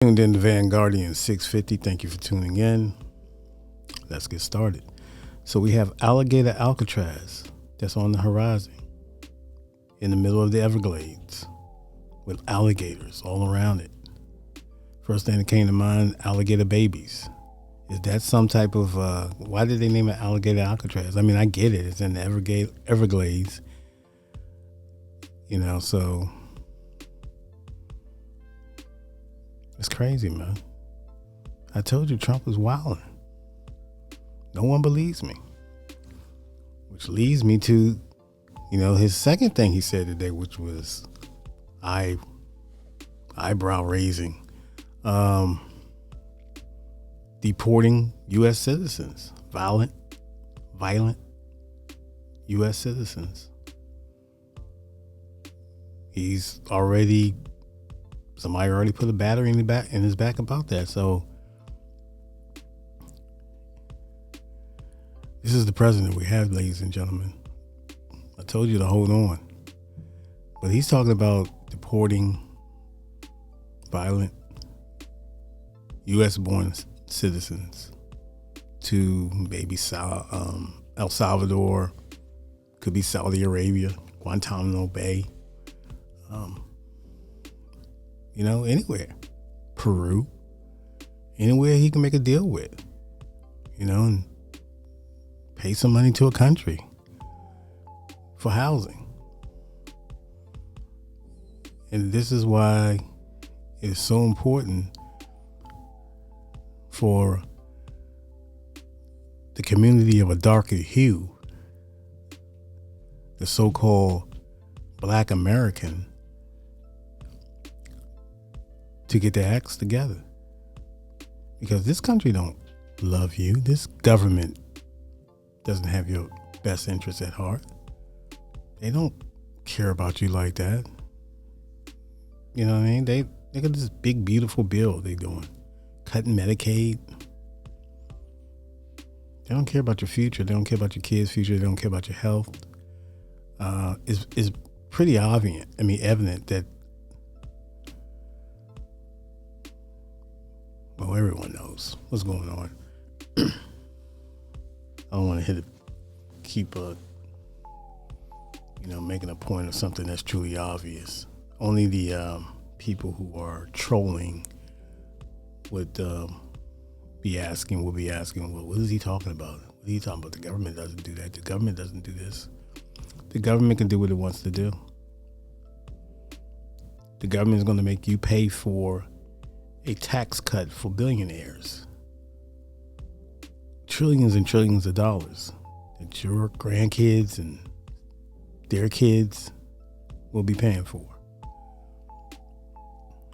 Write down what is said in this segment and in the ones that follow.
Tuned in to Vanguardian 650. Thank you for tuning in. Let's get started. So we have Alligator Alcatraz that's on the horizon in the middle of the Everglades with alligators all around it. First thing that came to mind, alligator babies. Is that some type of, why did they name it Alligator Alcatraz? I mean, I get it. It's in the Everglades, so it's crazy, man. I told you Trump was wilding. No one believes me. Which leads me to, his second thing he said today, which was eyebrow raising. Deporting U.S. citizens, violent U.S. citizens. Somebody already put a battery in his back about that. So this is the president we have, ladies and gentlemen. I told you to hold on. But he's talking about deporting violent U.S.-born citizens to maybe El Salvador, could be Saudi Arabia, Guantanamo Bay, anywhere, Peru, anywhere he can make a deal with, and pay some money to a country for housing. And this is why it's so important for the community of a darker hue, the so-called Black American, to get their acts together. Because this country don't love you. This government doesn't have your best interests at heart. They don't care about you like that. You know what I mean? They got this big, beautiful bill they doing. Cutting Medicaid. They don't care about your future. They don't care about your kids' future. They don't care about your health. It's pretty evident that, well, everyone knows what's going on. I don't want to keep making a point of something that's truly obvious. Only the people who are trolling would be asking, well, what is he talking about? What are you talking about? The government doesn't do that. The government doesn't do this. The government can do what it wants to do. The government is going to make you pay for a tax cut for billionaires. Trillions and trillions of dollars that your grandkids and their kids will be paying for.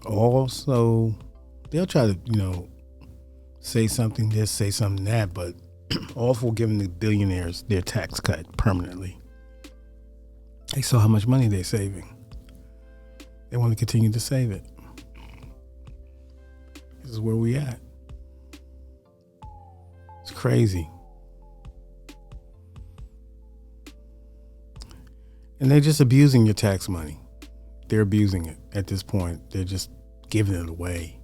Also, they'll try to, say something this, say something that, but all for giving the billionaires their tax cut permanently. They saw how much money they're saving. They want to continue to save it. This is where we at. It's crazy. And they're just abusing your tax money. They're abusing it at this point. They're just giving it away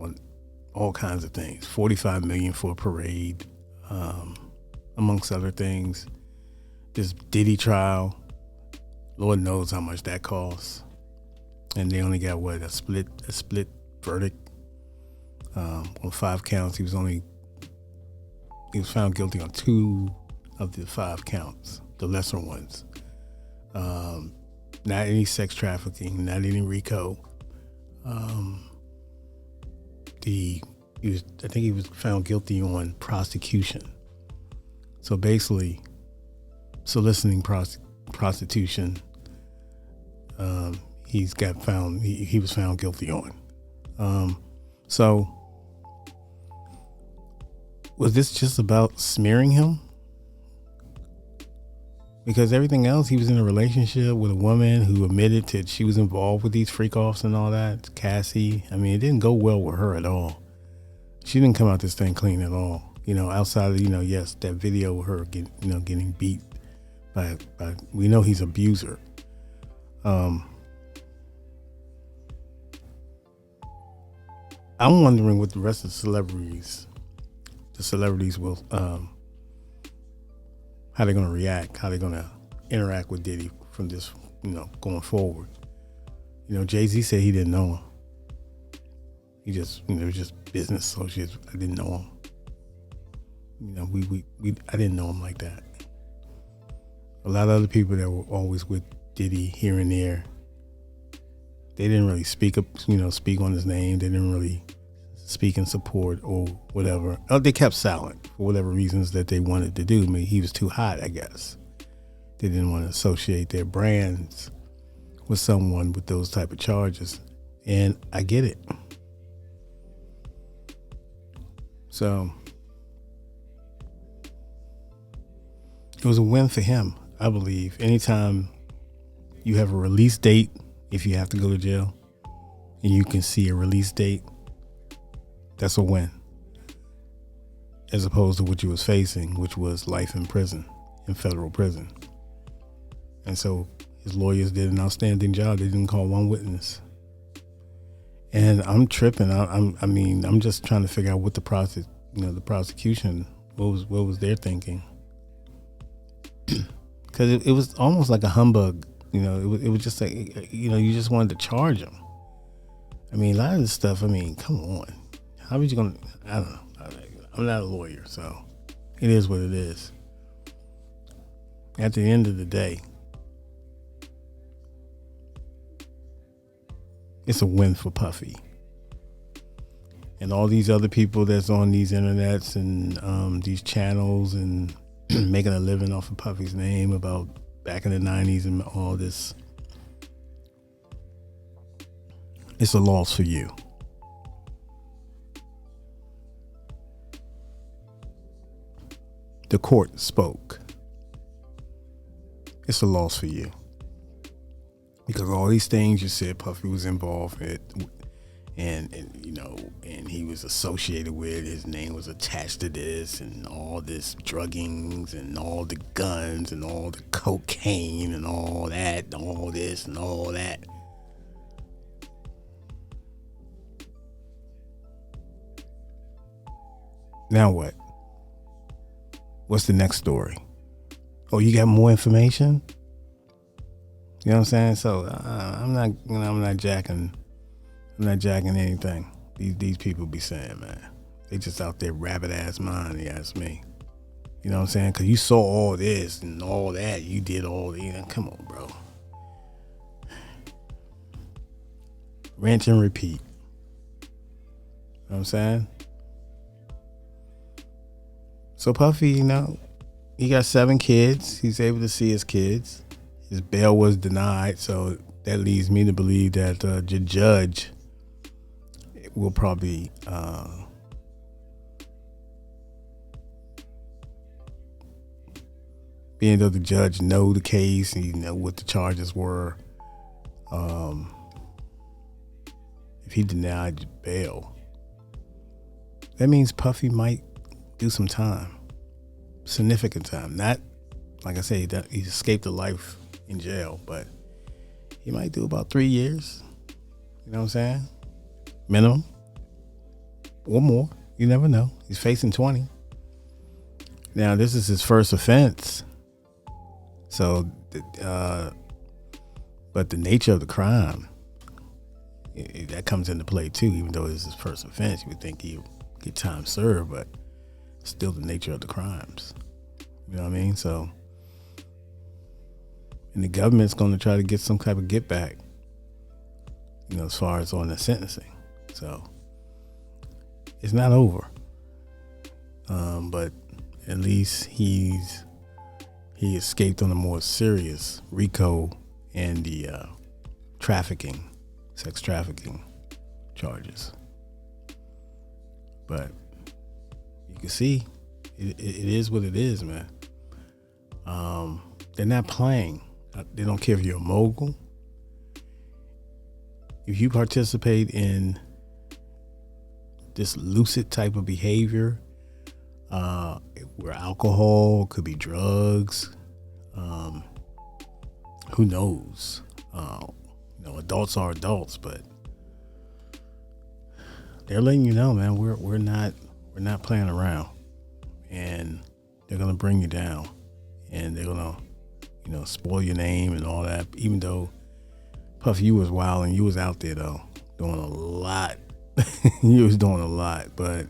on all kinds of things. $45 million for a parade, amongst other things. This Diddy trial, Lord knows how much that costs. And they only got a split verdict on 5 counts. He was found guilty on 2 of the 5 counts, the lesser ones. Not any sex trafficking, not any RICO. I think he was found guilty on prostitution. So basically, soliciting prostitution. He was found guilty on. So was this just about smearing him? Because everything else, he was in a relationship with a woman who admitted that she was involved with these freak-offs and all that. Cassie. I mean, it didn't go well with her at all. She didn't come out this thing clean at all. Outside of, yes, that video of her getting beat by we know he's an abuser. I'm wondering what the rest of the celebrities will, how they're going to react, how they're going to interact with Diddy from this, going forward. Jay-Z said he didn't know him. He just, it was just business associates. I didn't know him. I didn't know him like that. A lot of other people that were always with Diddy here and there, they didn't really speak on his name. They didn't really speak in support or whatever. They kept silent for whatever reasons that they wanted to do. I mean, he was too hot, I guess. They didn't want to associate their brands with someone with those type of charges. And I get it. So it was a win for him, I believe. Anytime you have a release date, if you have to go to jail, and you can see a release date, that's a win. As opposed to what you was facing, which was life in prison, in federal prison. And so his lawyers did an outstanding job. They didn't call one witness. And I'm tripping. I'm just trying to figure out what the prosecution, what was their thinking? Because it was almost like a humbug. It was just like, you just wanted to charge him. I mean, a lot of this stuff, come on. How are you going to, I don't know. I'm not a lawyer, so it is what it is. At the end of the day, it's a win for Puffy. And all these other people that's on these internets and these channels and making a living off of Puffy's name about back in the 90s and all this. It's a loss for you. The court spoke. It's a loss for you. Because all these things you said Puffy was involved with and he was associated with, his name was attached to this and all this druggings and all the guns and all the cocaine and all that and all this and all that. Now what? What's the next story? Oh, you got more information? You know what I'm saying? So I'm not jacking anything. These people be saying, man, they just out there rabbit ass mind. You ask me. You know what I'm saying? Because you saw all this and all that. You did all that. Come on, bro. Rinse and repeat. You know what I'm saying? So Puffy, he got 7 kids. He's able to see his kids. His bail was denied, so that leads me to believe that the judge will probably being though the judge know the case and what the charges were. If he denied bail, that means Puffy might do some time, significant time. Not like I say that he escaped a life in jail, but he might do about 3 years. You know what I'm saying? Minimum or more. You never know. He's facing 20. Now this is his first offense. So, but the nature of the crime, that comes into play too. Even though it's his first offense, you would think he'll get time served, but still the nature of the crimes. You know what I mean? So, and the government's going to try to get some type of get back, as far as on the sentencing. So it's not over. But at least he escaped on a more serious RICO and the sex trafficking charges. But you can see it is what it is, man. They're not playing. They don't care if you're a mogul. If you participate in this lucid type of behavior, where alcohol could be drugs, who knows? Adults are adults, but they're letting you know, man, we're not playing around, and they're gonna bring you down, and they're gonna, spoil your name and all that. Even though Puffy, you was wild and you was out there though, doing a lot. You was doing a lot, but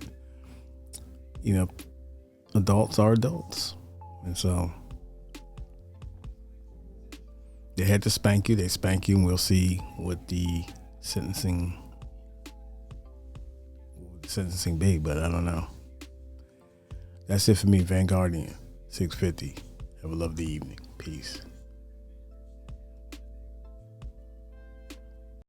adults are adults, and so they had to spank you. They spank you, and we'll see what the sentencing be, but I don't know. That's it for me, Vanguardian 650. Have a lovely evening. Peace.